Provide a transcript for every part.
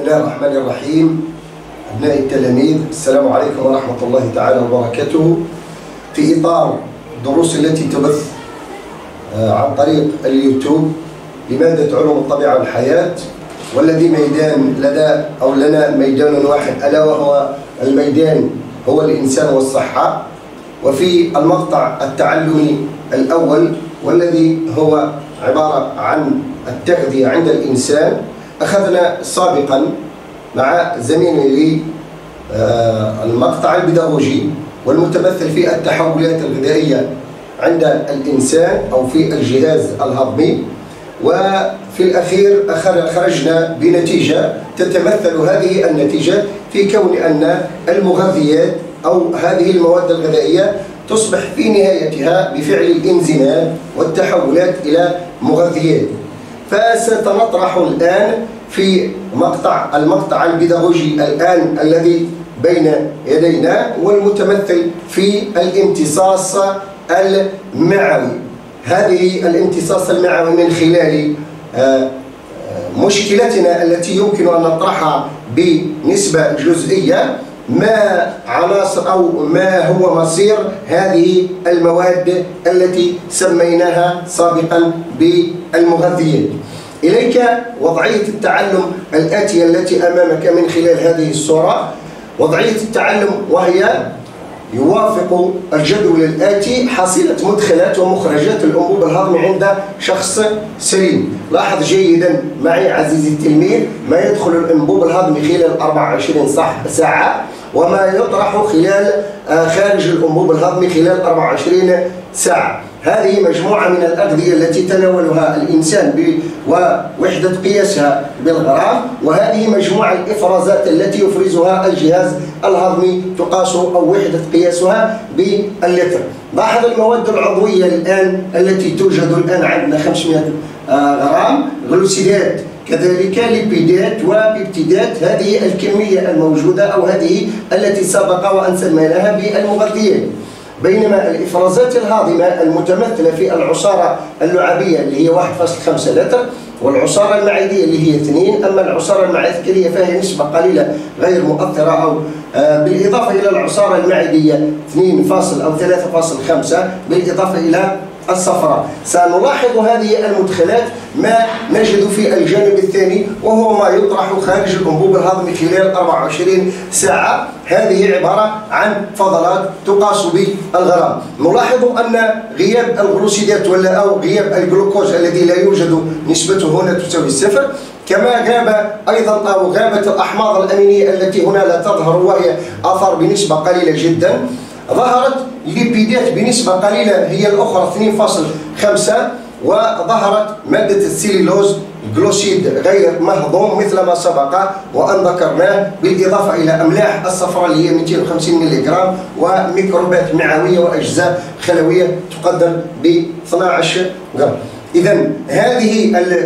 الله الرحمن الرحيم. أبناء التلاميذ، السلام عليكم ورحمة الله تعالى وبركاته. في إطار الدروس التي تبث عن طريق اليوتيوب لمادة علوم الطبيعة والحياة، والذي لنا ميدان واحد، ألا وهو الميدان هو الإنسان والصحة. وفي المقطع التعلمي الأول والذي هو عبارة عن التغذية عند الإنسان، أخذنا سابقا مع زميلي المقطع البيداغوجي والمتمثل في التحولات الغذائية عند الإنسان أو في الجهاز الهضمي، وفي الأخير خرجنا بنتيجة تتمثل هذه النتيجة في كون أن المغذيات أو هذه المواد الغذائية تصبح في نهايتها بفعل الانزيمات والتحولات إلى مغذيات. فسنطرح الآن في المقطع البيداغوجي الآن الذي بين يدينا والمتمثل في الامتصاص المعوي. هذه الامتصاص المعوي من خلال مشكلتنا التي يمكن أن نطرحها بنسبة جزئية ما عناصر أو ما هو مصير هذه المواد التي سميناها سابقا بالمغذيات. إليك وضعية التعلم الآتية التي أمامك من خلال هذه الصورة. وضعية التعلم وهي يوافق الجدول الآتي حصيلة مدخلات ومخرجات الأنبوب الهضمي عند شخص سليم. لاحظ جيدا معي عزيزي التلميذ ما يدخل الأنبوب الهضمي خلال 24 ساعة، وما يطرح خارج الأنبوب الهضمي خلال 24 ساعة. هذه مجموعة من الأغذية التي تناولها الإنسان ووحدة قياسها بالغرام، وهذه مجموعة الإفرازات التي يفرزها الجهاز الهضمي تقاس أو وحدة قياسها باللتر. لاحظ المواد العضوية الآن التي توجد الآن عندنا 500 غرام غلوسيدات، كذلك ليبيدات وبيبتيدات. هذه الكمية الموجودة أو هذه التي سبق وأن سميناها بالمغذيات. بينما الإفرازات الهاضمة المتمثلة في العصارة اللعابية اللي هي 1.5 لتر، والعصارة المعدية اللي هي 2. أما العصارة المعدية فهي نسبة قليلة غير مؤثرة، أو بالإضافة إلى العصارة المعدية 2 أو 3.5 بالإضافة إلى الصفراء. سنلاحظ هذه المدخلات ما نجد في الجانب الثاني، وهو ما يطرح خارج الأنبوب الهضمي خلال 24 ساعة. هذه عبارة عن فضلات تقاس بالغرام. نلاحظ أن غياب الغلوسيدات أو غياب الجلوكوز الذي لا يوجد نسبته هنا تساوي 0، كما غاب أيضا أو غابت الأحماض الأمينية التي هنا لا تظهر وهي آثار بنسبة قليلة جدا. ظهرت ليبيدات بنسبة قليلة هي الأخرى 2.5، وظهرت مادة السيلولوز جلوسيد غير مهضوم مثل ما سبق وأن ذكرناه، بالإضافة إلى أملاح الصفراء اللي هي 250 ملغ، وميكروبات معوية وأجزاء خلوية تقدر ب 12 غرام. إذا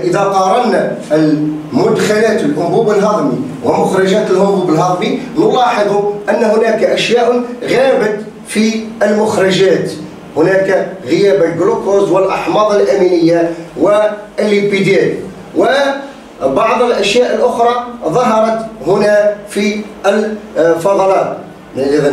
إذا قارنا المدخلات الأنبوب الهضمي ومخرجات الأنبوب الهضمي نلاحظ أن هناك أشياء غابت في المخرجات. هناك غياب الجلوكوز والأحماض الأمينية والليبيدات، وبعض الأشياء الأخرى ظهرت هنا في الفضلات.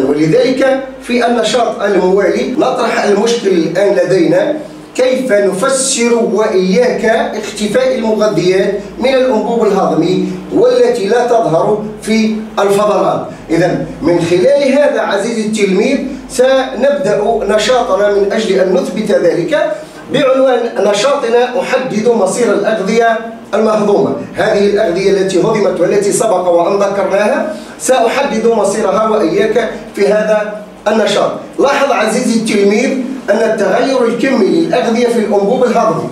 ولذلك في النشاط الموالي نطرح المشكل الآن لدينا: كيف نفسر وإياك اختفاء المغذيات من الأنبوب الهضمي والتي لا تظهر في الفضلات؟ إذن من خلال هذا عزيزي التلميذ سنبدأ نشاطنا من أجل أن نثبت ذلك بعنوان نشاطنا أحدد مصير الأغذية المهضومة. هذه الأغذية التي هضمت والتي سبق وأن ذكرناها سأحدد مصيرها وإياك في هذا النشاط. لاحظ عزيزي التلميذ أن التغير الكمي للأغذية في الأنبوب الهضمي،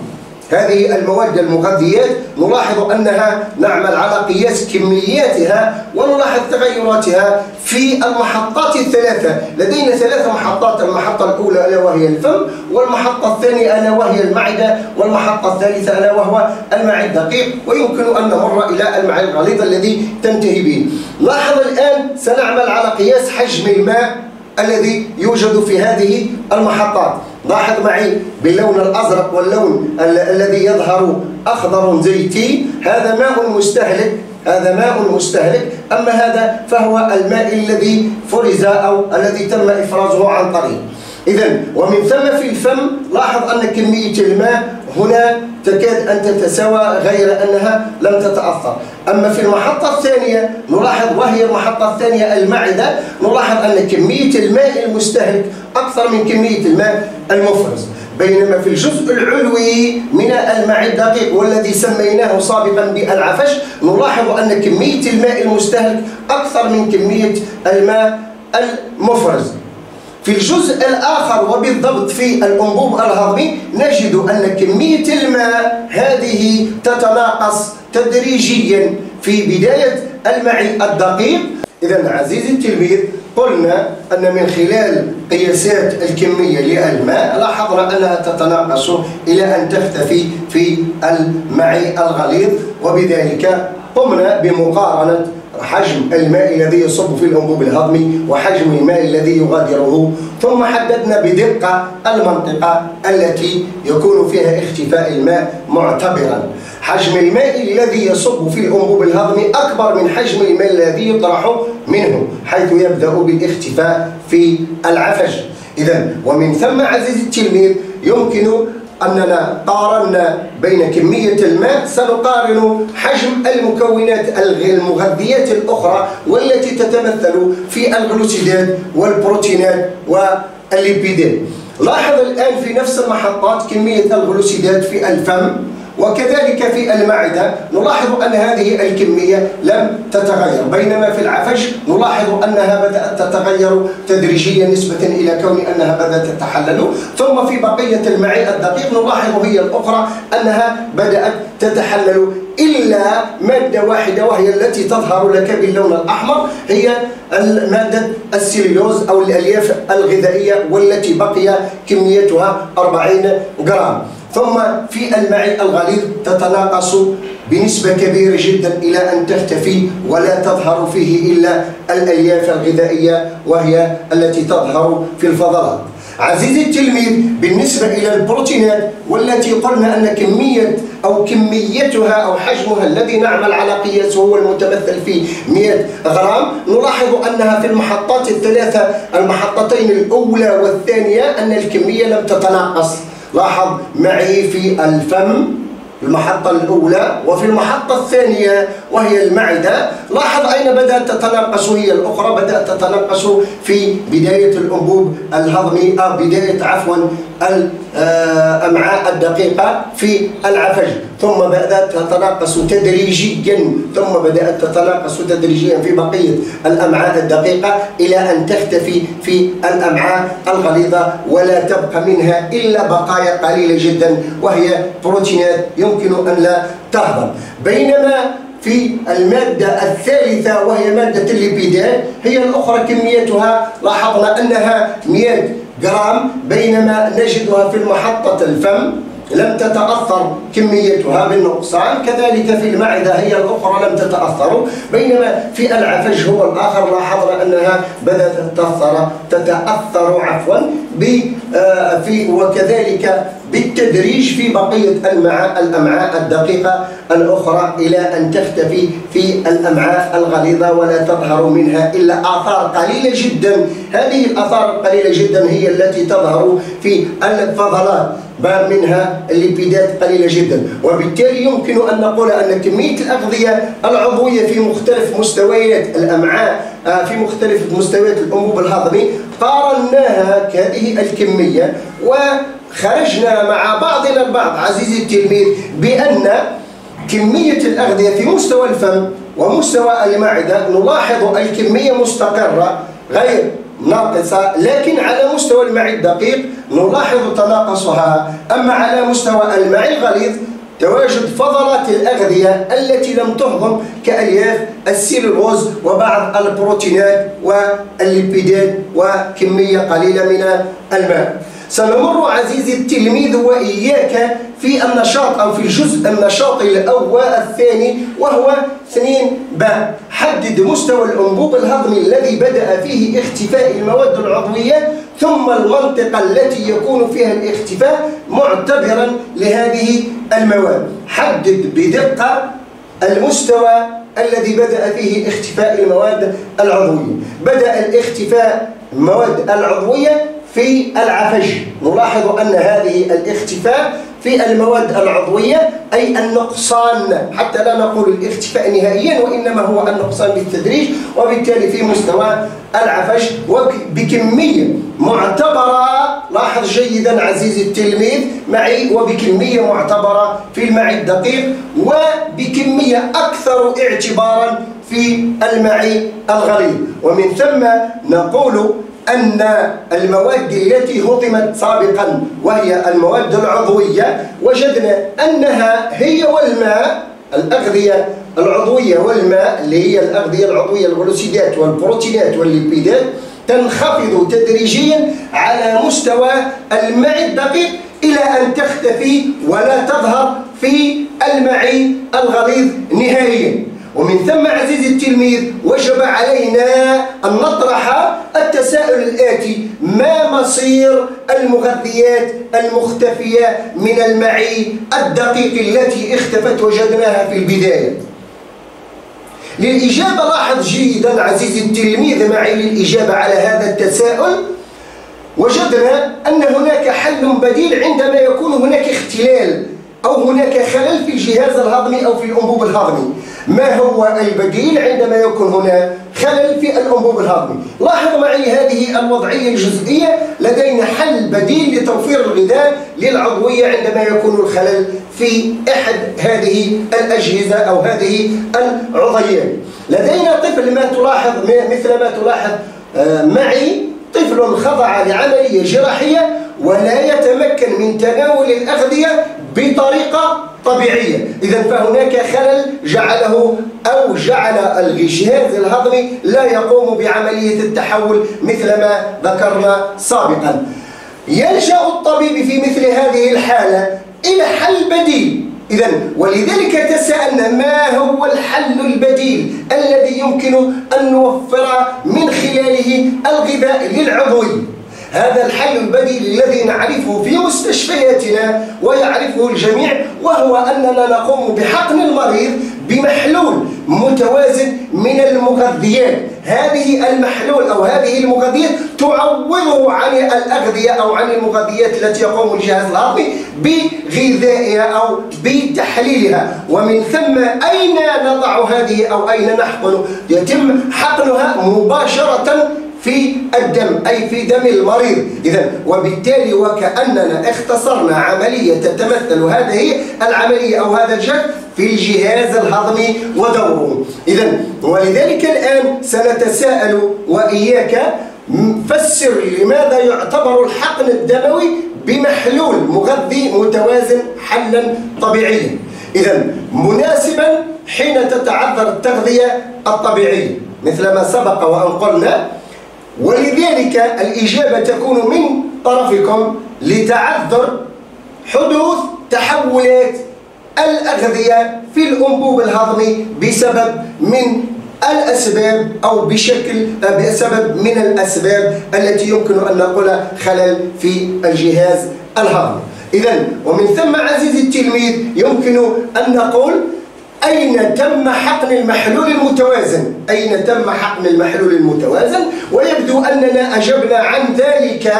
هذه المواد المغذيات نلاحظ أنها نعمل على قياس كمياتها ونلاحظ تغيراتها في المحطات الثلاثة. لدينا 3 محطات: المحطة الأولى ألا وهي الفم، والمحطة الثانية ألا وهي المعدة، والمحطة الثالثة ألا وهو المعي الدقيق، ويمكن أن نمر إلى المعي الغليظ الذي تنتهي به. لاحظ الآن سنعمل على قياس حجم الماء الذي يوجد في هذه المحطات. لاحظ معي باللون الأزرق واللون الذي يظهر أخضر زيتي، هذا ماء مستهلك هذا ماء مستهلك، أما هذا فهو الماء الذي فرز أو الذي تم إفرازه عن طريق. إذن ومن ثم في الفم لاحظ أن كمية الماء هنا تكاد أن تتساوى غير أنها لم تتأثر. أما في المحطة الثانية نلاحظ، وهي المحطة الثانية المعدة، نلاحظ أن كمية الماء المستهلك أكثر من كمية الماء المفرز. بينما في الجزء العلوي من المعي الدقيق والذي سميناه سابقا بالعفش نلاحظ أن كمية الماء المستهلك أكثر من كمية الماء المفرز. في الجزء الآخر وبالضبط في الأنبوب الهضمي نجد أن كمية الماء هذه تتناقص تدريجيا في بداية المعي الدقيق. إذا عزيزي التلميذ، قلنا أن من خلال قياسات الكمية للماء لاحظنا أنها تتناقص إلى أن تختفي في المعي الغليظ، وبذلك قمنا بمقارنة حجم الماء الذي يصب في الأنبوب الهضمي وحجم الماء الذي يغادره، ثم حددنا بدقة المنطقة التي يكون فيها اختفاء الماء معتبرا. حجم الماء الذي يصب في الأنبوب الهضمي أكبر من حجم الماء الذي يطرح منه، حيث يبدأ بالاختفاء في العفج. إذن ومن ثم عزيزي التلميذ يمكن أننا قارنا بين كمية الماء، سنقارن حجم المكونات المغذيات الأخرى والتي تتمثل في الغلوسيدات والبروتينات والليبيدات. لاحظ الآن في نفس المحطات كمية الغلوسيدات في الفم وكذلك في المعدة نلاحظ أن هذه الكمية لم تتغير، بينما في العفج نلاحظ أنها بدأت تتغير تدريجيا نسبة إلى كون أنها بدأت تتحلل. ثم في بقية المعي الدقيق نلاحظ هي الأخرى أنها بدأت تتحلل، إلا مادة واحدة وهي التي تظهر لك باللون الأحمر، هي مادة السليلوز أو الألياف الغذائية والتي بقي كميتها 40 جرام. ثم في المعي الغليظ تتناقص بنسبة كبيرة جدا إلى أن تختفي ولا تظهر فيه إلا الألياف الغذائية وهي التي تظهر في الفضلات. عزيزي التلميذ، بالنسبة إلى البروتينات والتي قلنا أن كميتها أو حجمها الذي نعمل على قياسه هو المتمثل في 100 غرام، نلاحظ أنها في المحطات الثلاثة، المحطتين الأولى والثانية، أن الكمية لم تتناقص. لاحظ معي في الفم المحطة الأولى وفي المحطة الثانية وهي المعدة، لاحظ أين بدأت تتناقص هي الأخرى، بدأت تتناقص في بداية الأنبوب الهضمي أو بداية الأمعاء الدقيقة في العفج، ثم بدأت تتناقص تدريجيا، في بقية الأمعاء الدقيقة إلى أن تختفي في الأمعاء الغليظة ولا تبقى منها إلا بقايا قليلة جدا وهي بروتينات يمكن أن لا تهضم. بينما في المادة الثالثة وهي مادة الليبيدات هي الأخرى كميتها لاحظنا أنها 100 جرام، بينما نجدها في محطة الفم لم تتأثر كميتها بالنقصان، كذلك في المعدة هي الأخرى لم تتأثر، بينما في العفج هو الآخر لاحظنا أنها بدأت تتأثر وكذلك بالتدريج في بقية الأمعاء الدقيقة الأخرى إلى أن تختفي في الأمعاء الغليظة ولا تظهر منها إلا آثار قليلة جدا. هذه الآثار القليلة جدا هي التي تظهر في الفضلات، منها الليبيدات قليلة جدا، وبالتالي يمكن أن نقول أن كمية الأغذية العضوية في مختلف مستويات الأمعاء في مختلف مستويات الأنبوب الهضمي قارناها كهذه الكمية وخرجنا مع بعضنا البعض عزيزي التلميذ بأن كمية الأغذية في مستوى الفم ومستوى المعدة نلاحظ الكمية مستقرة غير ناقصة، لكن على مستوى المعي الدقيق نلاحظ تناقصها. أما على مستوى المعي الغليظ تواجد فضلات الأغذية التي لم تهضم كألياف السيلولوز وبعض البروتينات والليبيدات وكمية قليلة من الماء. سنمر عزيزي التلميذ وإياك في النشاط أو في الجزء النشاطي الأول الثاني وهو 2ب. حدد مستوى الأنبوب الهضمي الذي بدأ فيه اختفاء المواد العضوية ثم المنطقة التي يكون فيها الاختفاء معتبرا لهذه المواد. حدد بدقة المستوى الذي بدأ فيه اختفاء المواد العضوية. بدأ الاختفاء المواد العضوية في العفج. نلاحظ أن هذه الاختفاء في المواد العضوية أي النقصان، حتى لا نقول الاختفاء نهائيا، وإنما هو النقصان بالتدريج، وبالتالي في مستوى العفج وبكمية معتبرة. لاحظ جيدا عزيزي التلميذ معي، وبكمية معتبرة في المعي الدقيق، وبكمية أكثر اعتبارا في المعي الغليظ. ومن ثم نقول أن المواد التي هضمت سابقا وهي المواد العضوية وجدنا أنها هي والماء، الأغذية العضوية والماء اللي هي الأغذية العضوية الغلوسيدات والبروتينات والليبيدات تنخفض تدريجيا على مستوى المعي الدقيق إلى أن تختفي ولا تظهر في المعي الغليظ نهائيا. ومن ثم عزيزي التلميذ وجب علينا أن نطرح التساؤل الآتي: ما مصير المغذيات المختفية من المعي الدقيق التي اختفت وجدناها في البداية؟ للإجابة لاحظ جيدا عزيزي التلميذ معي للإجابة على هذا التساؤل. وجدنا أن هناك حل بديل عندما يكون هناك اختلال أو هناك خلل في الجهاز الهضمي أو في الأنبوب الهضمي. ما هو البديل عندما يكون هناك خلل في الأنبوب الهضمي؟ لاحظ معي هذه الوضعية الجزئية. لدينا حل بديل لتوفير الغذاء للعضوية عندما يكون الخلل في أحد هذه الأجهزة أو هذه العضيات. لدينا طفل مثل ما تلاحظ معي، طفل خضع لعملية جراحية ولا يتمكن من تناول الأغذية بطريقة طبيعية. إذا فهناك خلل جعل الجهاز الهضمي لا يقوم بعملية التحول مثل ما ذكرنا سابقا. يلجأ الطبيب في مثل هذه الحالة إلى حل بديل. ولذلك تساءلنا: ما هو الحل البديل الذي يمكن أن نوفر من خلاله الغذاء للعضوي؟ هذا الحل البديل الذي نعرفه في مستشفياتنا ويعرفه الجميع، وهو أننا نقوم بحقن المريض بمحلول متوازن من المغذيات. هذه المحلول أو هذه المغذيات تعوضه عن الأغذية أو عن المغذيات التي يقوم الجهاز الهضمي بغذائها أو بتحليلها. ومن ثم أين نضع هذه أو أين نحقن؟ يتم حقنها مباشرة في الدم أي في دم المريض. وبالتالي وكأننا اختصرنا عملية تتمثل هذه العملية أو هذا الجهد في الجهاز الهضمي ودوره. ولذلك الآن سنتساءل وإياك: فسر لماذا يعتبر الحقن الدموي بمحلول مغذي متوازن حلا طبيعيا مناسبا حين تتعذر التغذية الطبيعية مثل ما سبق وأن قلنا. ولذلك الإجابة تكون من طرفكم لتعذر حدوث تحولات الأغذية في الأنبوب الهضمي بسبب من الأسباب أو بسبب من الأسباب التي يمكن أن نقول خلل في الجهاز الهضمي. ومن ثم عزيزي التلميذ يمكن أن نقول: أين تم حقن المحلول المتوازن؟ أين تم حقن المحلول المتوازن؟ ويبدو أننا أجبنا عن ذلك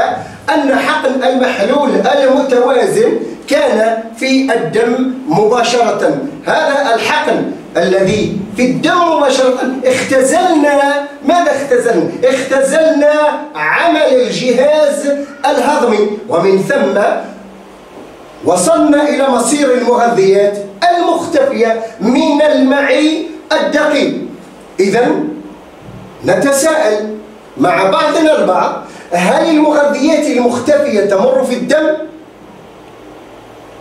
أن حقن المحلول المتوازن كان في الدم مباشرة. هذا الحقن الذي في الدم مباشرة ماذا اختزلنا؟ اختزلنا عمل الجهاز الهضمي، ومن ثم وصلنا إلى مصير المغذيات المختفية من المعي الدقيق. نتساءل مع بعضنا البعض: هل المغذيات المختفية تمر في الدم؟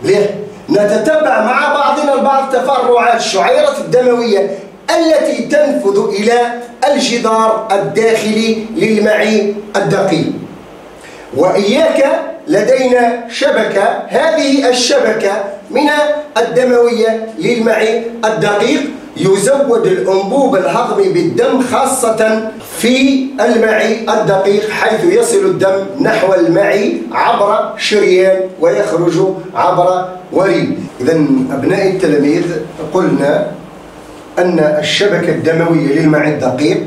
ليه؟ نتتبع مع بعضنا البعض تفرعات الشعيرة الدموية التي تنفذ إلى الجدار الداخلي للمعي الدقيق. وإياك لدينا شبكة، هذه الشبكة من الدموية للمعي الدقيق يزود الأنبوب الهضمي بالدم، خاصة في المعي الدقيق، حيث يصل الدم نحو المعي عبر شريان ويخرج عبر وريد. أبناء التلاميذ، قلنا أن الشبكة الدموية للماء الدقيق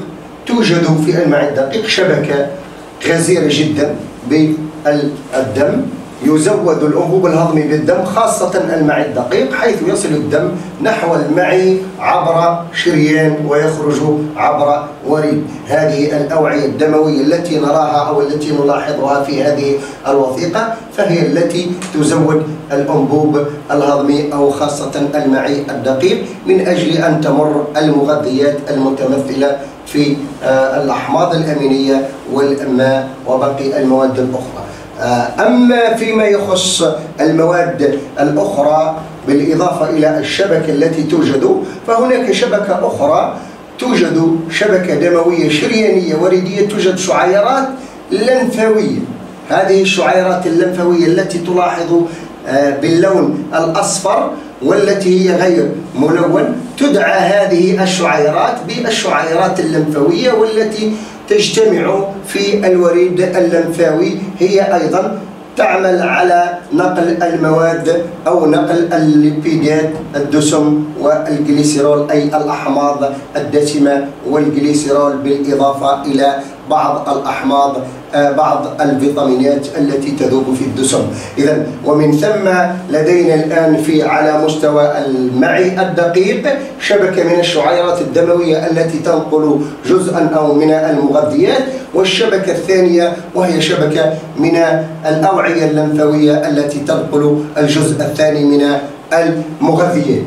توجد في الماء الدقيق شبكة غزيرة جدا بالدم، يزود الأنبوب الهضمي بالدم خاصة المعي الدقيق، حيث يصل الدم نحو المعي عبر شريان ويخرج عبر وريد. هذه الأوعية الدموية التي نراها أو التي نلاحظها في هذه الوثيقة فهي التي تزود الأنبوب الهضمي أو خاصة المعي الدقيق من أجل أن تمر المغذيات المتمثلة في الأحماض الأمينية والماء وباقي المواد الأخرى. أما فيما يخص المواد الأخرى بالإضافة إلى الشبكة التي توجد، فهناك شبكة أخرى توجد شبكة دموية شريانية وريدية، توجد شعيرات لنفاوية. هذه الشعيرات اللنفاوية التي تلاحظ باللون الأصفر والتي هي غير ملون، تدعى هذه الشعيرات بالشعيرات اللنفاوية، والتي تجتمع في الوريد اللنفاوي. هي أيضا تعمل على نقل المواد أو نقل الليبيدات، الدسم والجليسيرول أي الأحماض الدسمة والجليسيرول، بالإضافة إلى بعض الأحماض بعض الفيتامينات التي تذوب في الدسم. إذن ومن ثم لدينا الآن على مستوى المعي الدقيق شبكة من الشعيرات الدموية التي تنقل جزءا أو من المغذيات، والشبكة الثانية وهي شبكة من الأوعية اللنفاوية التي تنقل الجزء الثاني من المغذيات.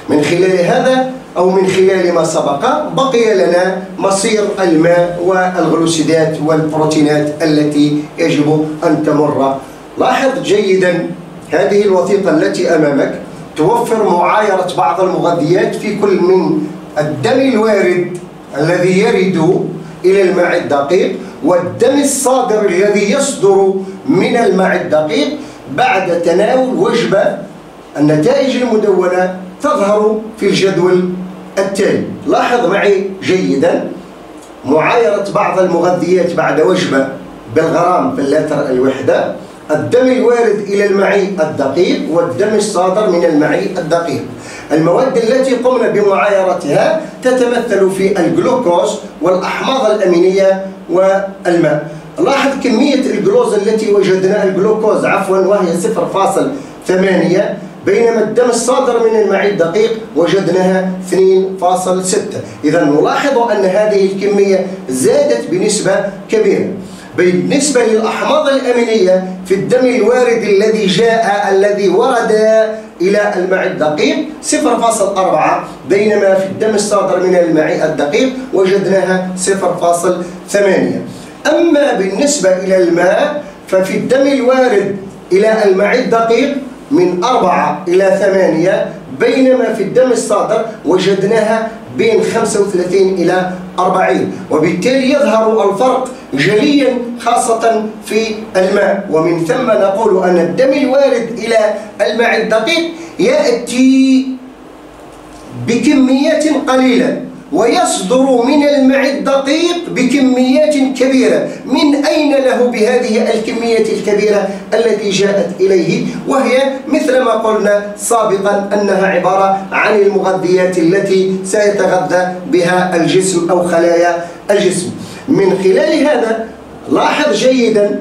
من خلال هذا أو من خلال ما سبق بقي لنا مصير الماء والغلوسيدات والبروتينات التي يجب أن تمر. لاحظ جيدا هذه الوثيقة التي أمامك توفر معايرة بعض المغذيات في كل من الدم الوارد الذي يرد إلى الماء الدقيق والدم الصادر الذي يصدر من الماء الدقيق بعد تناول وجبة. النتائج المدونة تظهر في الجدول التالي. لاحظ معي جيدا معايرة بعض المغذيات بعد وجبة بالغرام في اللتر الوحدة، الدم الوارد إلى المعي الدقيق والدم الصادر من المعي الدقيق. المواد التي قمنا بمعايرتها تتمثل في الجلوكوز والأحماض الأمينية والماء. لاحظ كمية الجلوكوز التي وجدناها، الجلوكوز عفوا، وهي 0.8، بينما الدم الصادر من المعي الدقيق وجدناها 2.6. إذا نلاحظ أن هذه الكمية زادت بنسبة كبيرة. بالنسبة للأحماض الأمينية في الدم الوارد الذي ورد إلى المعي الدقيق 0.4، بينما في الدم الصادر من المعي الدقيق وجدناها 0.8. أما بالنسبة إلى الماء ففي الدم الوارد إلى المعي الدقيق من 4 إلى 8، بينما في الدم الصادر وجدناها بين 35 إلى 40، وبالتالي يظهر الفرق جليا خاصة في الماء. ومن ثم نقول أن الدم الوارد إلى الماء الدقيق يأتي بكميات قليلة ويصدر من الماء الدقيق بكميات كبيرة. من أين له بهذه الكميات الكبيرة التي جاءت إليه؟ وهي مثل ما قلنا سابقا أنها عبارة عن المغذيات التي سيتغذى بها الجسم أو خلايا الجسم. من خلال هذا لاحظ جيدا،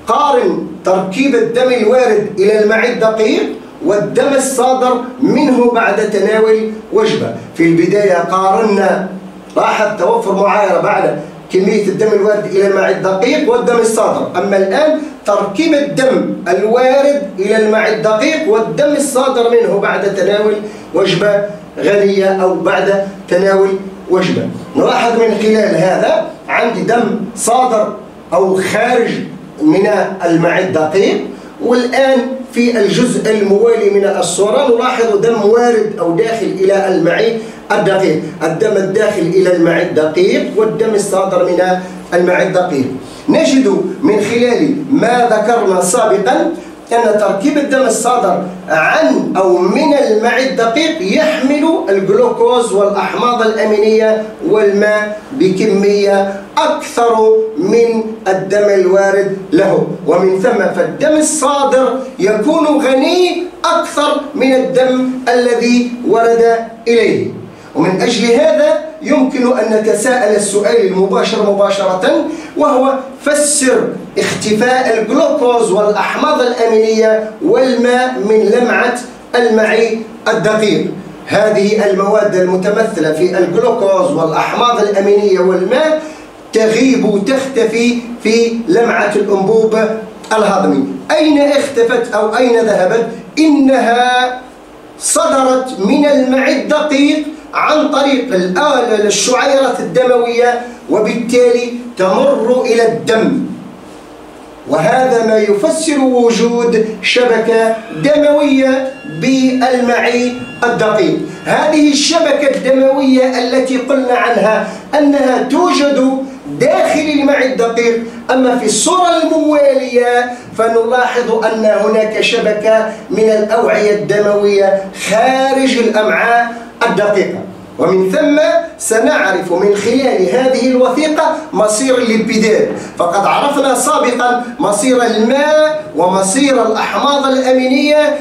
قارن تركيب الدم الوارد إلى الماء الدقيق والدم الصادر منه بعد تناول وجبة. في البداية قارنا، لاحظ توفر معايرة بعد كمية الدم الوارد إلى الماء الدقيق والدم الصادر. أما الآن تركيب الدم الوارد إلى الماء الدقيق والدم الصادر منه بعد تناول وجبة غنية أو بعد تناول وجبة. نلاحظ من خلال هذا عندي دم صادر أو خارج من الماء الدقيق، والآن في الجزء الموالي من الصورة نلاحظ دم وارد أو داخل إلى المعي الدقيق، الدم الداخل إلى المعي الدقيق والدم الصادر من المعي الدقيق. نجد من خلال ما ذكرنا سابقا أن تركيب الدم الصادر عن أو من المعي الدقيق يحمل الجلوكوز والأحماض الأمينية والماء بكمية أكثر من الدم الوارد له، ومن ثم فالدم الصادر يكون غني أكثر من الدم الذي ورد إليه. ومن أجل هذا يمكن أن نتساءل السؤال المباشر مباشرة، وهو فسر اختفاء الجلوكوز والأحماض الأمينية والماء من لمعة المعي الدقيق. هذه المواد المتمثلة في الجلوكوز والأحماض الأمينية والماء تغيب وتختفي في لمعة الأنبوب الهضمي. أين اختفت أو أين ذهبت؟ إنها صدرت من المعي الدقيق عن طريق الشعيرات الدموية، وبالتالي تمر إلى الدم، وهذا ما يفسر وجود شبكة دموية بالمعي الدقيق. هذه الشبكة الدموية التي قلنا عنها أنها توجد داخل المعي الدقيق، أما في الصورة الموالية فنلاحظ أن هناك شبكة من الأوعية الدموية خارج الأمعاء الدقيقة. ومن ثم سنعرف من خلال هذه الوثيقة مصير الليبيدات، فقد عرفنا سابقا مصير الماء ومصير الأحماض الأمينية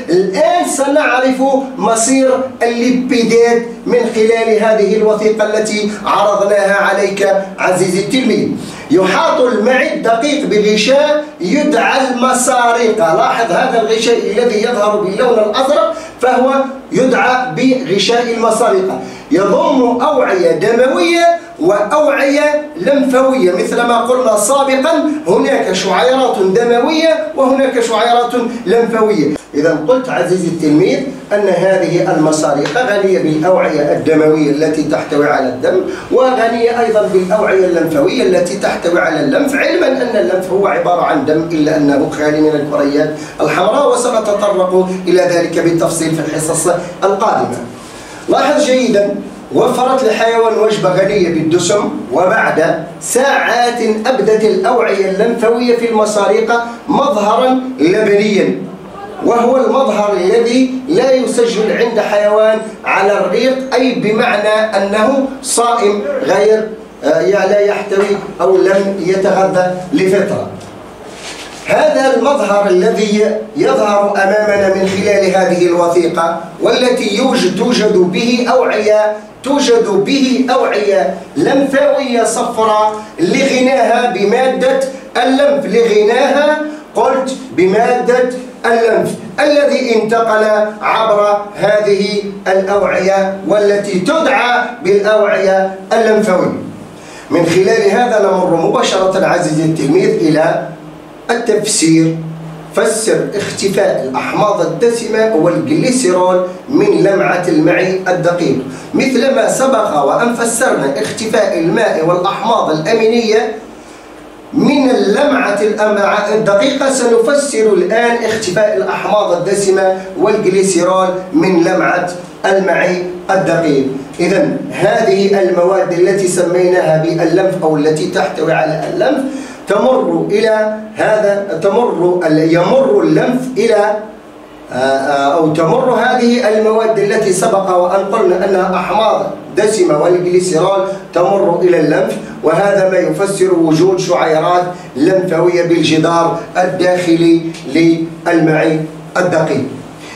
الآن سنعرف مصير الليبيدات من خلال هذه الوثيقة التي عرضناها عليك عزيزي التلميذ. يحاط المعي الدقيق بغشاء يدعى المسارقة. لاحظ هذا الغشاء الذي يظهر باللون الأزرق فهو يدعى بغشاء المسارقة، يضم أوعية دموية وأوعية لمفاوية. مثل ما قلنا سابقا هناك شعيرات دموية وهناك شعيرات لمفاوية. إذا قلت عزيزي التلميذ أن هذه المسارقة غنية بالأوعية الدموية التي تحتوي على الدم، وغنية أيضا بالأوعية اللمفاوية التي تحتوي على اللمف، علما أن اللمف هو عبارة عن دم إلا أنه خالي من الكريات الحمراء، وسنتطرق إلى ذلك بالتفصيل في الحصص القادمة. لاحظ جيدا، وفرت الحيوان وجبة غنية بالدسم، وبعد ساعات أبدت الأوعية اللمفاوية في المسارقة مظهرا لبنيا، وهو المظهر الذي لا يسجل عند حيوان على الريق، أي بمعنى أنه صائم غير لا يحتوي أو لم يتغذى لفترة. هذا المظهر الذي يظهر أمامنا من خلال هذه الوثيقة، والتي توجد به أوعية لمفاوية صفراء لغناها بمادة اللمف، قلت بمادة اللمف الذي انتقل عبر هذه الأوعية والتي تدعى بالأوعية اللمفاوية. من خلال هذا نمر مباشرة عزيزي التلميذ إلى التفسير. فسر اختفاء الأحماض الدسمة والجليسيرول من لمعة المعي الدقيق. مثل ما سبق وأن فسرنا اختفاء الماء والأحماض الأمينية من اللمعة الدقيقة، سنفسر الآن اختفاء الأحماض الدسمة والجليسيرول من لمعة المعي الدقيق. إذن هذه المواد التي سميناها باللمف أو التي تحتوي على اللمف يمر اللمف إلى تمر هذه المواد التي سبق وأن قلنا أنها أحماض دسمة والجليسيرول تمر إلى اللمف، وهذا ما يفسر وجود شعيرات لمفاوية بالجدار الداخلي للمعي الدقيق.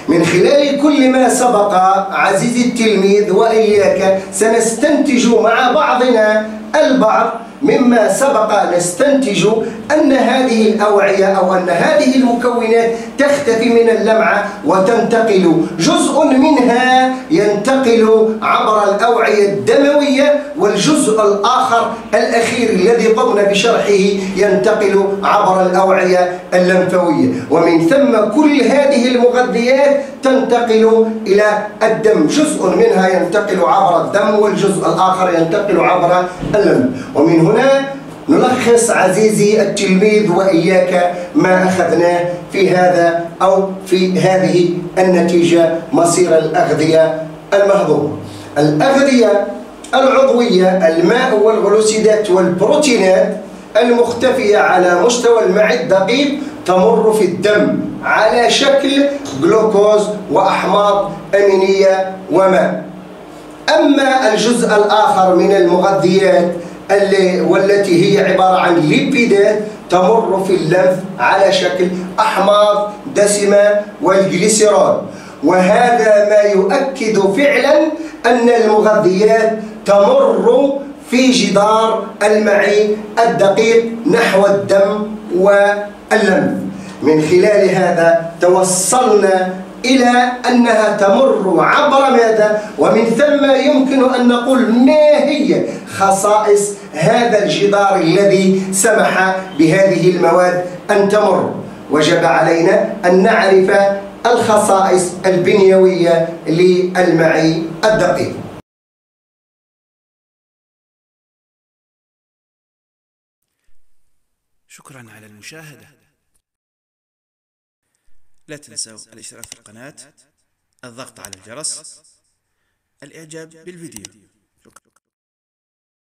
من خلال كل ما سبق عزيزي التلميذ وإياك سنستنتج مع بعضنا البعض مما سبق، نستنتج أن هذه الأوعية أو أن هذه المكونات تختفي من اللمعة وتنتقل، جزء منها ينتقل عبر الأوعية الدموية، والجزء الآخر الأخير الذي قمنا بشرحه ينتقل عبر الأوعية اللمفاوية. ومن ثم كل هذه المغذيات تنتقل إلى الدم، جزء منها ينتقل عبر الدم والجزء الآخر ينتقل عبر اللمف. ومن هنا نلخص عزيزي التلميذ وإياك ما أخذناه في هذا أو في هذه النتيجة: مصير الأغذية المهضومة. الأغذية العضوية الماء والغلوسيدات والبروتينات المختفية على مستوى المعي الدقيق تمر في الدم على شكل جلوكوز وأحماض أمينية وماء. أما الجزء الآخر من المغذيات والتي هي عبارة عن ليبيدات تمر في اللمف على شكل أحماض دسمة والجليسيرول. وهذا ما يؤكد فعلا أن المغذيات تمر في جدار المعي الدقيق نحو الدم واللمف. من خلال هذا توصلنا إلى أنها تمر عبر ماذا؟ ومن ثم يمكن أن نقول ما هي خصائص هذا الجدار الذي سمح بهذه المواد أن تمر. وجب علينا أن نعرف الخصائص البنيوية للمعي الدقيق. شكرا على المشاهدة. لا تنسوا الاشتراك في القناة، الضغط على الجرس، الإعجاب بالفيديو.